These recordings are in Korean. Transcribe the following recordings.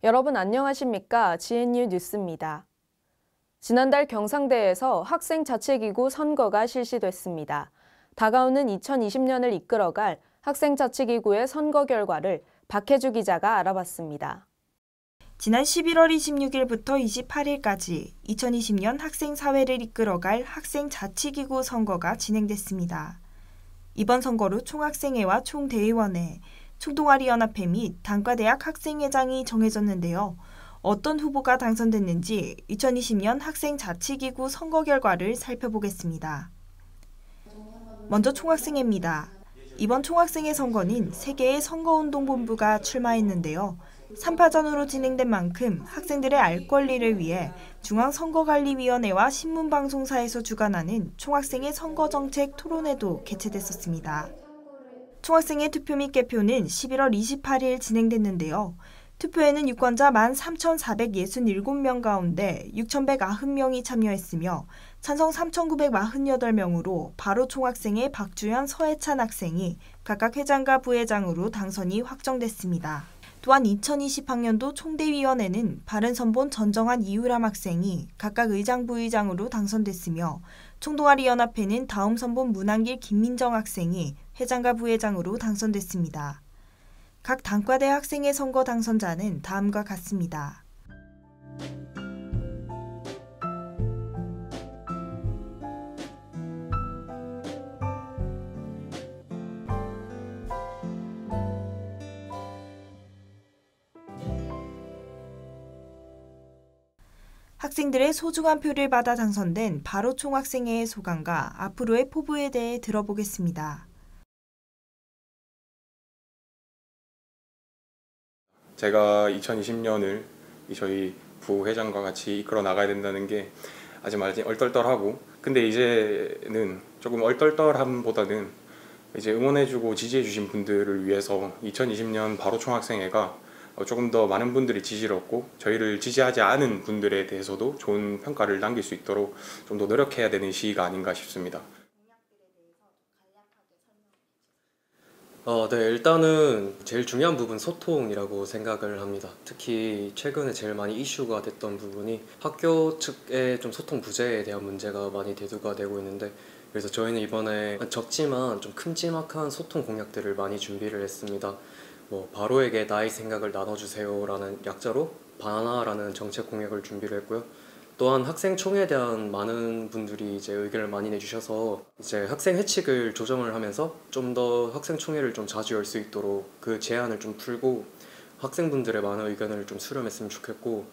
여러분 안녕하십니까? GNU 뉴스입니다. 지난달 경상대에서 학생자치기구 선거가 실시됐습니다. 다가오는 2020년을 이끌어갈 학생자치기구의 선거 결과를 박혜주 기자가 알아봤습니다. 지난 11월 26일부터 28일까지 2020년 학생사회를 이끌어갈 학생자치기구 선거가 진행됐습니다. 이번 선거로 총학생회와 총대의원회, 총동아리연합회 및 단과대학 학생회장이 정해졌는데요. 어떤 후보가 당선됐는지 2020년 학생자치기구 선거 결과를 살펴보겠습니다. 먼저 총학생회입니다. 이번 총학생회 선거는 3개의 선거운동본부가 출마했는데요. 3파전으로 진행된 만큼 학생들의 알 권리를 위해 중앙선거관리위원회와 신문방송사에서 주관하는 총학생회 선거정책 토론회도 개최됐었습니다. 총학생회 투표 및 개표는 11월 28일 진행됐는데요. 투표에는 유권자 13,467명 가운데 6,190명이 참여했으며 찬성 3,948명으로 바로 총학생회 박주현, 서해찬 학생이 각각 회장과 부회장으로 당선이 확정됐습니다. 또한 2020학년도 총대위원회는 바른선본 전정환, 이유람 학생이 각각 의장, 부의장으로 당선됐으며 총동아리연합회는 다음선본 문한길, 김민정 학생이 회장과 부회장으로 당선됐습니다. 각 단과대 학생회 선거 당선자는 다음과 같습니다. 학생들의 소중한 표를 받아 당선된 바로 총학생회의 소감과 앞으로의 포부에 대해 들어보겠습니다. 제가 2020년을 저희 부회장과 같이 이끌어 나가야 된다는 게 아직 얼떨떨하고, 근데 이제는 조금 얼떨떨함보다는 이제 응원해주고 지지해주신 분들을 위해서 2020년 바로 총학생회가 조금 더 많은 분들이 지지를 얻고 저희를 지지하지 않은 분들에 대해서도 좋은 평가를 남길 수 있도록 좀 더 노력해야 되는 시기가 아닌가 싶습니다. 네, 일단은 제일 중요한 부분 소통이라고 생각을 합니다. 특히 최근에 제일 많이 이슈가 됐던 부분이 학교 측의 좀 소통 부재에 대한 문제가 많이 대두가 되고 있는데, 그래서 저희는 이번에 적지만 좀 큼지막한 소통 공약들을 많이 준비를 했습니다. 바로에게 나의 생각을 나눠주세요 라는 약자로 바나나라는 정책 공약을 준비를 했고요. 또한 학생총회에 대한 많은 분들이 이제 의견을 많이 내주셔서 이제 학생 회칙을 조정을 하면서 좀 더 학생총회를 좀 자주 열 수 있도록 그 제한을 좀 풀고 학생분들의 많은 의견을 좀 수렴했으면 좋겠고,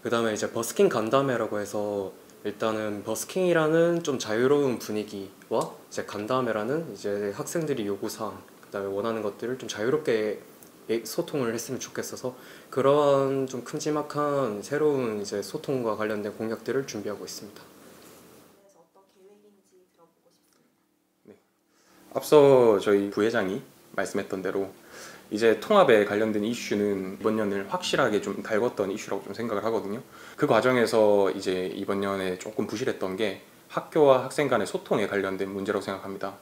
그 다음에 이제 버스킹 간담회라고 해서 일단은 버스킹이라는 좀 자유로운 분위기와 이제 간담회라는 이제 학생들이 요구사항, 그 다음에 원하는 것들을 좀 자유롭게 소통을 했으면 좋겠어서 그런 좀 큼지막한 새로운 이제 소통과 관련된 공약들을 준비하고 있습니다. 그래서 어떤 계획인지 들어보고 싶습니다. 네. 앞서 저희 부회장이 말씀했던 대로 이제 통합에 관련된 이슈는 이번 년을 확실하게 좀 달궜던 이슈라고 좀 생각을 하거든요. 그 과정에서 이제 이번 년에 조금 부실했던 게 학교와 학생 간의 소통에 관련된 문제라고 생각합니다.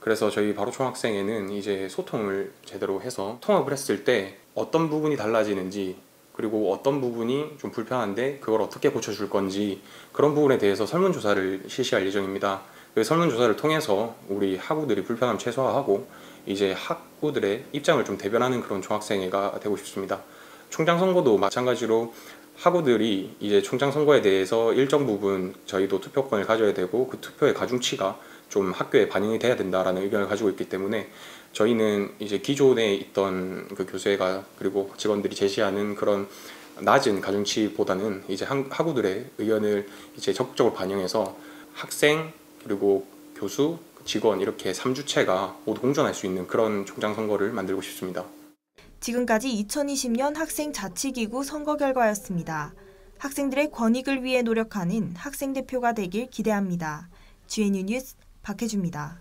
그래서 저희 바로 총학생회는 이제 소통을 제대로 해서 통합을 했을 때 어떤 부분이 달라지는지, 그리고 어떤 부분이 좀 불편한데 그걸 어떻게 고쳐줄 건지, 그런 부분에 대해서 설문조사를 실시할 예정입니다. 그 설문조사를 통해서 우리 학우들이 불편함 최소화하고 이제 학우들의 입장을 좀 대변하는 그런 총학생회가 되고 싶습니다. 총장 선거도 마찬가지로 학우들이 이제 총장 선거에 대해서 일정 부분 저희도 투표권을 가져야 되고 그 투표의 가중치가 좀 학교에 반영이 돼야 된다라는 의견을 가지고 있기 때문에 저희는 이제 기존에 있던 그 교수회가 그리고 직원들이 제시하는 그런 낮은 가중치보다는 이제 학우들의 의견을 이제 적극적으로 반영해서 학생 그리고 교수, 직원 이렇게 3주체가 모두 공존할 수 있는 그런 총장 선거를 만들고 싶습니다. 지금까지 2020년 학생자치기구 선거 결과였습니다. 학생들의 권익을 위해 노력하는 학생 대표가 되길 기대합니다. GNU 뉴스 박혜주입니다.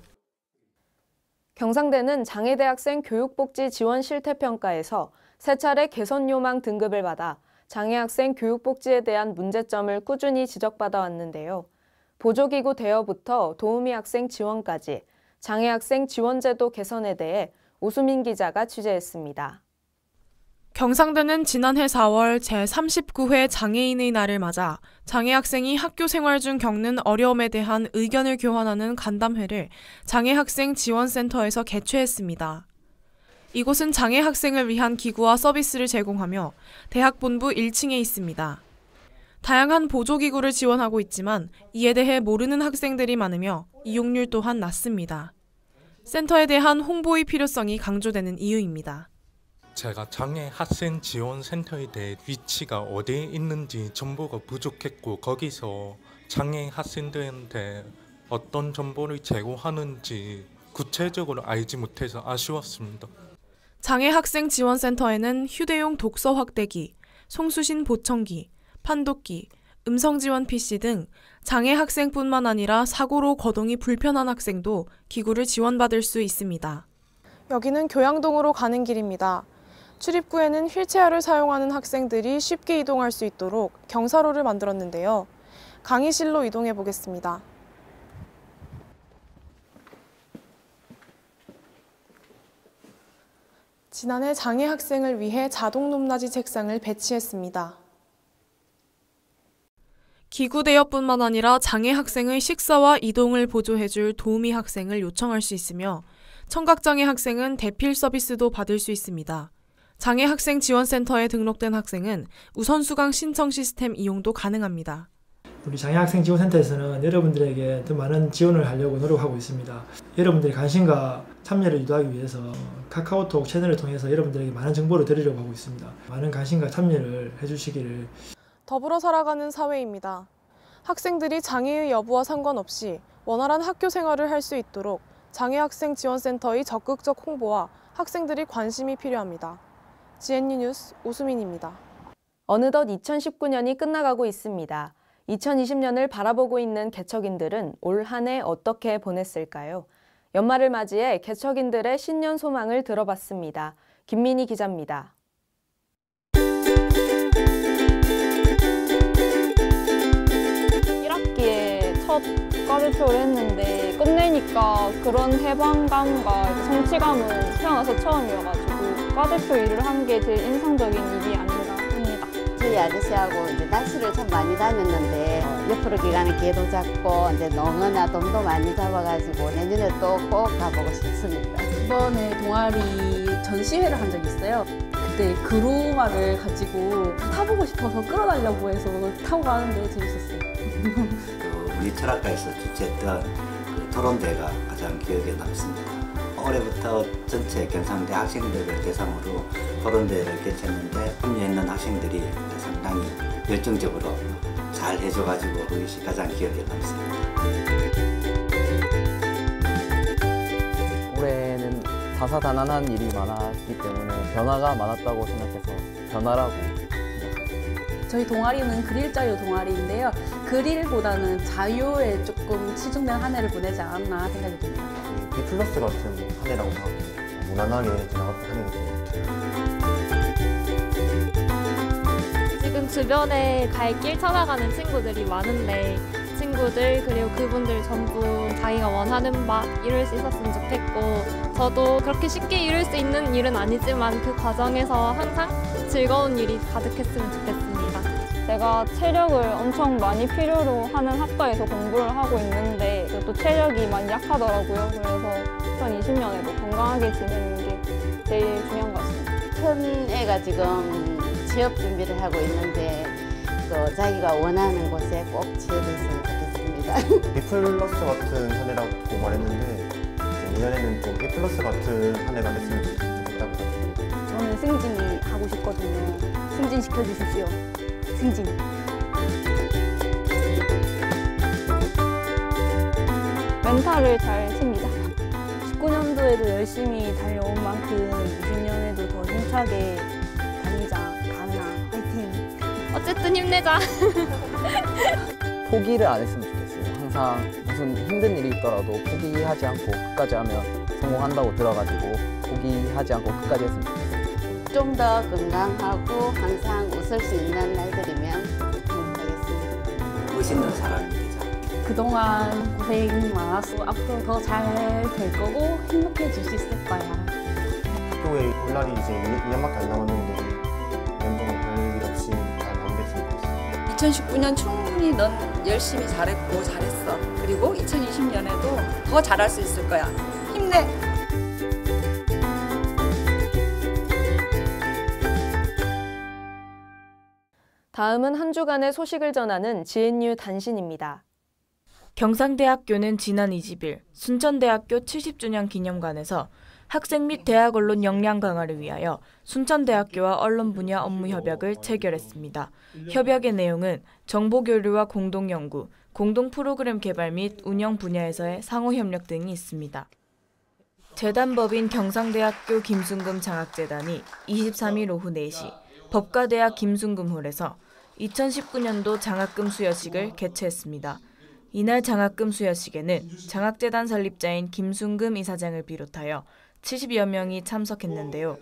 경상대는 장애대학생 교육복지 지원 실태평가에서 3차례 개선 요망 등급을 받아 장애학생 교육복지에 대한 문제점을 꾸준히 지적받아 왔는데요. 보조기구 대여부터 도우미 학생 지원까지 장애학생 지원제도 개선에 대해 오수민 기자가 취재했습니다. 경상대는 지난해 4월 제39회 장애인의 날을 맞아 장애 학생이 학교 생활 중 겪는 어려움에 대한 의견을 교환하는 간담회를 장애학생 지원센터에서 개최했습니다. 이곳은 장애 학생을 위한 기구와 서비스를 제공하며 대학 본부 1층에 있습니다. 다양한 보조기구를 지원하고 있지만 이에 대해 모르는 학생들이 많으며 이용률 또한 낮습니다. 센터에 대한 홍보의 필요성이 강조되는 이유입니다. 제가 장애 학생 지원센터에 대해 위치가 어디에 있는지 정보가 부족했고 거기서 장애 학생들한테 어떤 정보를 제공하는지 구체적으로 알지 못해서 아쉬웠습니다. 장애 학생 지원센터에는 휴대용 독서 확대기, 송수신 보청기, 판독기, 음성 지원 PC 등 장애 학생뿐만 아니라 사고로 거동이 불편한 학생도 기구를 지원받을 수 있습니다. 여기는 교양동으로 가는 길입니다. 출입구에는 휠체어를 사용하는 학생들이 쉽게 이동할 수 있도록 경사로를 만들었는데요. 강의실로 이동해 보겠습니다. 지난해 장애 학생을 위해 자동 높낮이 책상을 배치했습니다. 기구 대여뿐만 아니라 장애 학생의 식사와 이동을 보조해줄 도우미 학생을 요청할 수 있으며 청각장애 학생은 대필 서비스도 받을 수 있습니다. 장애 학생 지원센터에 등록된 학생은 우선 수강 신청 시스템 이용도 가능합니다. 우리 장애학생 지원센터에서는 여러분들에게 더 많은 지원을 하려고 노력하고 있습니다. 여러분들의 관심과 참여를 유도하기 위해서 카카오톡 채널을 통해서 여러분들에게 많은 정보를 드리려고 하고 있습니다. 많은 관심과 참여를 해주시기를. 더불어 살아가는 사회입니다. 학생들이 장애의 여부와 상관없이 원활한 학교 생활을 할 수 있도록 장애학생 지원센터의 적극적 홍보와 학생들이 관심이 필요합니다. GNU 뉴스 오수민입니다. 어느덧 2019년이 끝나가고 있습니다. 2020년을 바라보고 있는 개척인들은 올 한 해 어떻게 보냈을까요? 연말을 맞이해 개척인들의 신년 소망을 들어봤습니다. 김민희 기자입니다. 1학기에 첫 과대표를 했는데 끝내니까 그런 해방감과 성취감은 태어나서 처음이어가지고 과대표 일을 한 게 제일 인상적인 일이 아닌가 합니다. 저희 아저씨하고 이제 낚시를 참 많이 다녔는데 옆으로 기가는 개도 잡고 이제 농어나 돔도 많이 잡아가지고 내년에 또 꼭 가보고 싶습니다. 이번에 동아리 전시회를 한 적이 있어요. 그때 그루마를 가지고 타보고 싶어서 끌어달라고 해서 타고 가는데 재밌었어요. 우리 철학과에서 주최했던 그 토론대회가 가장 기억에 남습니다. 올해부터 전체 경상대 학생들을 대상으로 토론대회를 개최했는데 참여했는 학생들이 상당히 열정적으로 잘 해줘가지고 그것이 가장 기억에 남습니다. 올해는 다사다난한 일이 많았기 때문에 변화가 많았다고 생각해서 변화라고 생각합니다. 저희 동아리는 그릴 자유 동아리인데요. 그릴보다는 자유에 조금 치중된 한 해를 보내지 않았나 생각이 듭니다. B+ 같은 한 해라고 생각합니다. 무난하게 지나갔던 한 해인 것 같아요. 지금 주변에 갈 길 찾아가는 친구들이 많은데 친구들 그리고 그분들 전부 자기가 원하는 바 이룰 수 있었으면 좋겠고 저도 그렇게 쉽게 이룰 수 있는 일은 아니지만 그 과정에서 항상 즐거운 일이 가득했으면 좋겠습니다. 제가 체력을 엄청 많이 필요로 하는 학과에서 공부를 하고 있는데 또 체력이 많이 약하더라고요. 그래서 2020년에도 건강하게 지내는 게 제일 중요한 것 같습니다. 큰 애가 지금 취업 준비를 하고 있는데 또 자기가 원하는 곳에 꼭 취업했으면 좋겠습니다. B+ 같은 한 해라고 말했는데 내년에는 좀 B+ 같은 한 해가 됐으면 좋겠다고 생각합니다. 저는 승진이 하고 싶거든요. 승진 시켜주십시오. 승진. 멘탈을 잘 챙기자. 19년도에도 열심히 달려온 만큼 20년에도 더 힘차게 달리자. 가은아, 화이팅! 어쨌든 힘내자. 포기를 안 했으면 좋겠어요. 항상 무슨 힘든 일이 있더라도 포기하지 않고 끝까지 하면 성공한다고 들어가지고 포기하지 않고 끝까지 했으면 좋겠어요. 좀 더 건강하고 항상 웃을 수 있는 날들이면 행복하겠습니다. 멋있는 사람이 되자. 그동안 고생 많았고 앞으로 더 잘 될 거고 행복해질 수 있을 거야. 학교에 올 날이 이제 2년밖에 안 남았는데 2019년 충분히 넌 열심히 잘했고 잘했어. 그리고 2020년에도 더 잘할 수 있을 거야. 힘내! 다음은 한 주간의 소식을 전하는 GNU 단신입니다. 경상대학교는 지난 20일 순천대학교 70주년 기념관에서 학생 및 대학 언론 역량 강화를 위하여 순천대학교와 언론 분야 업무 협약을 체결했습니다. 협약의 내용은 정보 교류와 공동 연구, 공동 프로그램 개발 및 운영 분야에서의 상호 협력 등이 있습니다. 재단법인 경상대학교 김순금 장학재단이 23일 오후 4시 법과대학 김순금홀에서 2019년도 장학금 수여식을 개최했습니다. 이날 장학금 수여식에는 장학재단 설립자인 김순금 이사장을 비롯하여 70여 명이 참석했는데요.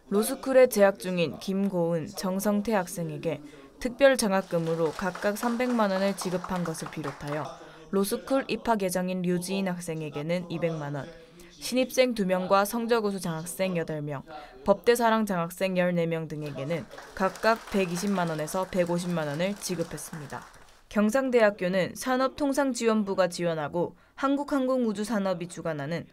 로스쿨에 재학 중인 김고은, 정성태 학생에게 특별 장학금으로 각각 300만 원을 지급한 것을 비롯하여 로스쿨 입학 예정인 류지인 학생에게는 200만 원, 신입생 2명과 성적우수 장학생 8명, 법대사랑 장학생 14명 등에게는 각각 120만 원에서 150만 원을 지급했습니다. 경상대학교는 산업통상지원부가 지원하고 한국항공우주산업이 주관하는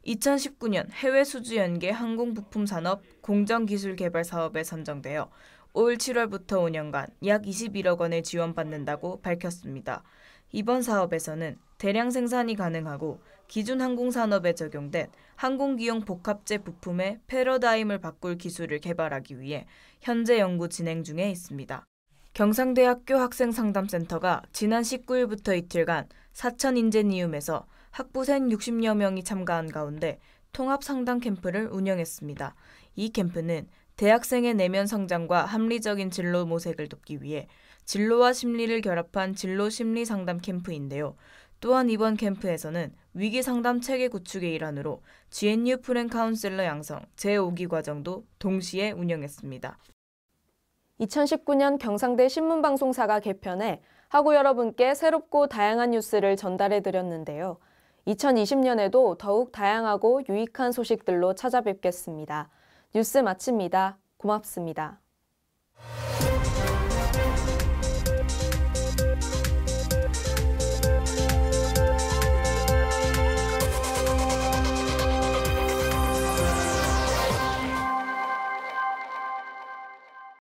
2019년 해외수주연계 항공부품산업 공정기술개발 사업에 선정되어 올 7월부터 5년간 약 21억 원을 지원받는다고 밝혔습니다. 이번 사업에서는 대량 생산이 가능하고 기존 항공산업에 적용된 항공기용 복합재 부품의 패러다임을 바꿀 기술을 개발하기 위해 현재 연구 진행 중에 있습니다. 경상대학교 학생상담센터가 지난 19일부터 이틀간 사천인제니움에서 학부생 60여 명이 참가한 가운데 통합상담 캠프를 운영했습니다. 이 캠프는 대학생의 내면 성장과 합리적인 진로 모색을 돕기 위해 진로와 심리를 결합한 진로 심리 상담 캠프인데요. 또한 이번 캠프에서는 위기 상담 체계 구축의 일환으로 GNU 프렌 카운셀러 양성 제5기 과정도 동시에 운영했습니다. 2019년 경상대 신문방송사가 개편해 학우 여러분께 새롭고 다양한 뉴스를 전달해 드렸는데요. 2020년에도 더욱 다양하고 유익한 소식들로 찾아뵙겠습니다. 뉴스 마칩니다. 고맙습니다.